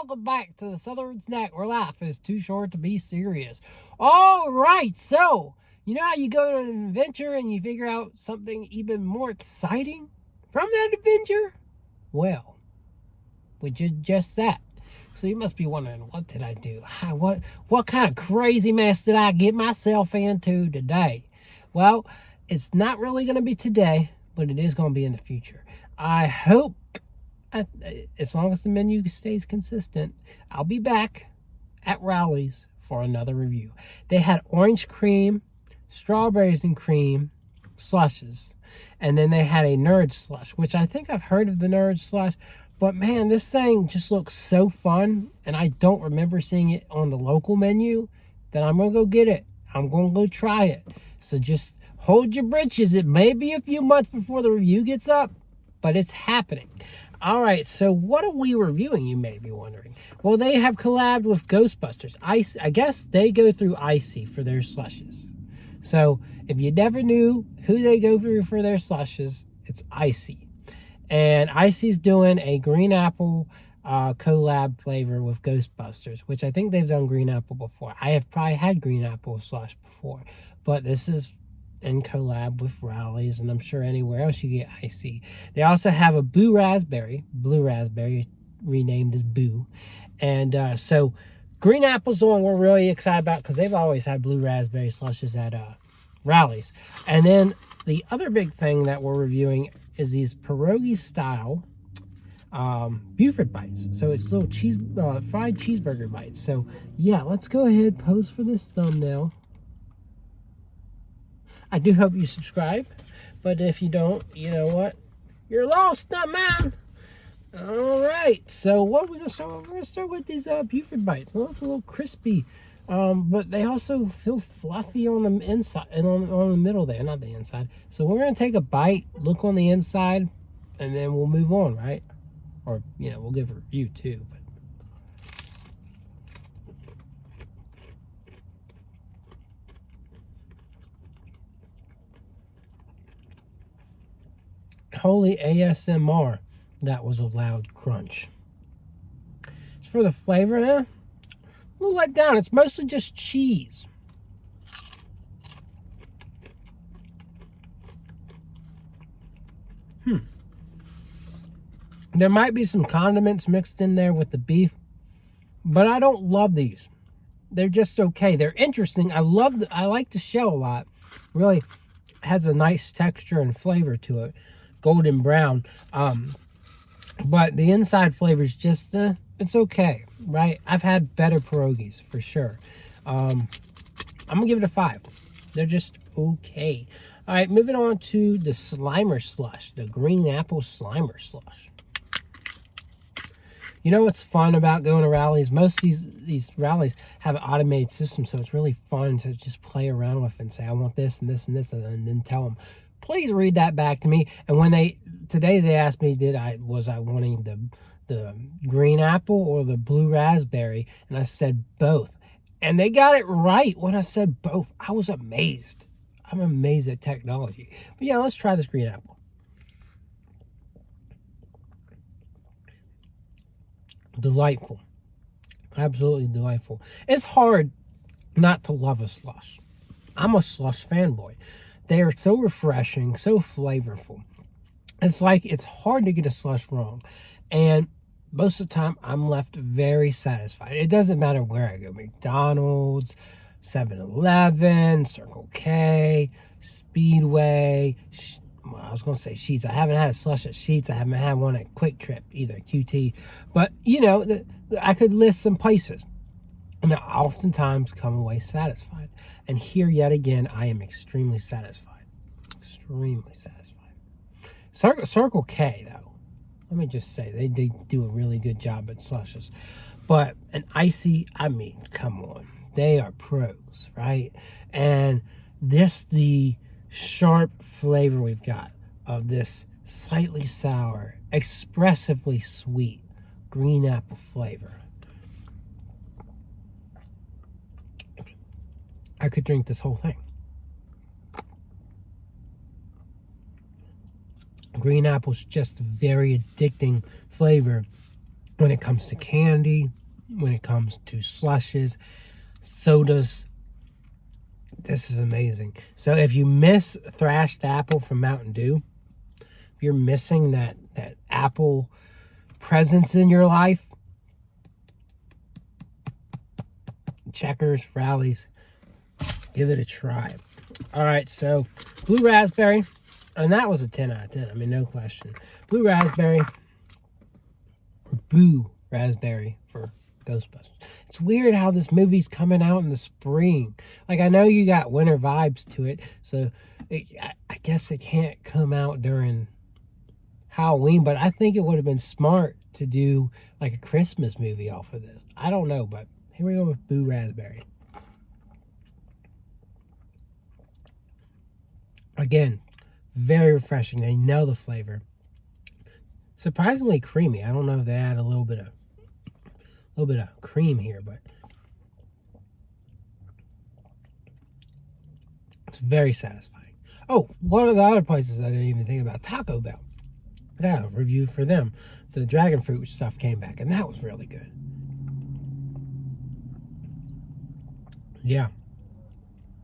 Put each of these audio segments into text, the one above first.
welcome back to the Southern Snack where life is too short to be serious. All right, so you know how you go on an adventure and you figure out something even more exciting from that adventure? Well, we did just that. So you must be wondering, what did I do? What kind of crazy mess did I get myself into today? Well, it's not really going to be today, but it is going to be in the future. I hope, as long as the menu stays consistent, I'll be back at Rally's for another review. They had orange cream, strawberries and cream slushes, and then they had a nerd slush, which I think I've heard of the nerd slush, but man, this thing just looks so fun, and I don't remember seeing it on the local menu, that I'm going to go get it. I'm going to go try it. So just hold your britches. It may be a few months before the review gets up, but it's happening. All right, so what are we reviewing, you may be wondering? Well, they have collabed with Ghostbusters. I guess they go through ICEE for their slushes. So if you never knew who they go through for their slushes, it's ICEE. And ICEE's doing a green apple collab flavor with Ghostbusters, which I think they've done green apple before. I have probably had green apple slush before, but this is in collab with Rally's, and I'm sure anywhere else you get ICEE. They also have a blue raspberry renamed as Boo. And so green apple's the one we're really excited about because they've always had blue raspberry slushes at Rally's. And then the other big thing that we're reviewing is these pierogi style Buford Bites. So it's little fried cheeseburger bites. So yeah, let's go ahead, pose for this thumbnail. I do hope you subscribe, but if you don't, you know what? You're lost, not mine. All right, so what are we gonna start with? We're gonna start with these Buford Bites. They look a little crispy, but they also feel fluffy on the inside and on the middle there, not the inside. So we're gonna take a bite, look on the inside, and then we'll move on, right? Or, you know, we'll give a review too. But holy ASMR, that was a loud crunch. As for the flavor, a little let down. It's mostly just cheese. There might be some condiments mixed in there with the beef, but I don't love these. They're just okay. They're interesting. I like the shell a lot. Really has a nice texture and flavor to it. Golden brown. But the inside flavor is just, it's okay, right? I've had better pierogies, for sure. I'm going to give it a 5. They're just okay. All right, moving on to the Slimer slush, the green apple Slimer slush. You know what's fun about going to Rally's? Most of these Rally's have an automated system, so it's really fun to just play around with and say, I want this and this and this, and then tell them, please read that back to me. And when today they asked me, was I wanting the green apple or the blue raspberry? And I said both. And they got it right when I said both. I was amazed. I'm amazed at technology. But yeah, let's try this green apple. Delightful. Absolutely delightful. It's hard not to love a slush. I'm a slush fanboy. They are so refreshing, so flavorful. It's like it's hard to get a slush wrong. And most of the time, I'm left very satisfied. It doesn't matter where I go. McDonald's, 7-Eleven, Circle K, Speedway. I was going to say Sheetz. I haven't had a slush at Sheetz. I haven't had one at Quick Trip either, QT. But, you know, I could list some places. And I oftentimes come away satisfied. And here, yet again, I am extremely satisfied. Extremely satisfied. Circle K, though. Let me just say, they do a really good job at slushes. But an ICEE, I mean, come on. They are pros, right? And the sharp flavor we've got of this slightly sour, expressively sweet green apple flavor. I could drink this whole thing. Green apple's just a very addicting flavor when it comes to candy, when it comes to slushes, sodas. This is amazing. So if you miss thrashed apple from Mountain Dew, if you're missing that apple presence in your life, Checkers, Rallies, give it a try. All right, so blue raspberry, and that was a 10 out of 10. I mean, no question. Blue raspberry, or Boo Raspberry for Ghostbusters. It's weird how this movie's coming out in the spring. Like, I know you got winter vibes to it, so I guess it can't come out during Halloween, but I think it would have been smart to do like a Christmas movie off of this. I don't know, but here we go with Boo Raspberry. Again, very refreshing. They nail the flavor. Surprisingly creamy. I don't know if they add a little bit of cream here, but it's very satisfying. Oh, one of the other places I didn't even think about, Taco Bell. I got a review for them. The dragon fruit stuff came back, and that was really good. Yeah.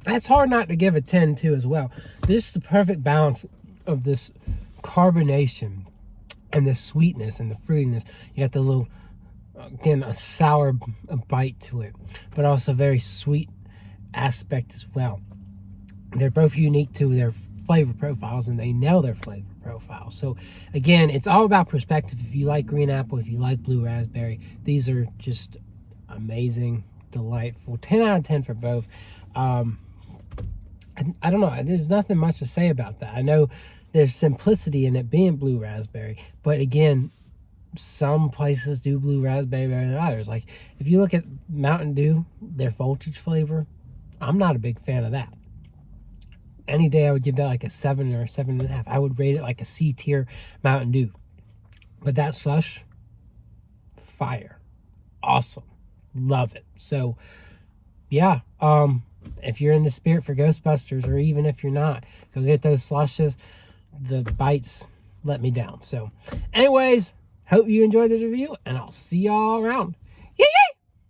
That's hard not to give a 10 to as well. This is the perfect balance of this carbonation and the sweetness and the fruitiness. You got the little, again, a sour bite to it, but also very sweet aspect as well. They're both unique to their flavor profiles, and they nail their flavor profile. So again, it's all about perspective. If you like green apple, if you like blue raspberry, these are just amazing, delightful. 10 out of 10 for both. I don't know, there's nothing much to say about that. I know there's simplicity in it being blue raspberry, but again, some places do blue raspberry better than others. Like if you look at Mountain Dew, their voltage flavor, I'm not a big fan of that. Any day I would give that like a 7 or a 7.5. I would rate it like a C tier Mountain Dew. But that slush, fire. Awesome. Love it. So yeah, if you're in the spirit for Ghostbusters, or even if you're not, go get those slushes. The bites let me down. So anyways, hope you enjoyed this review, and I'll see y'all around. Yeah.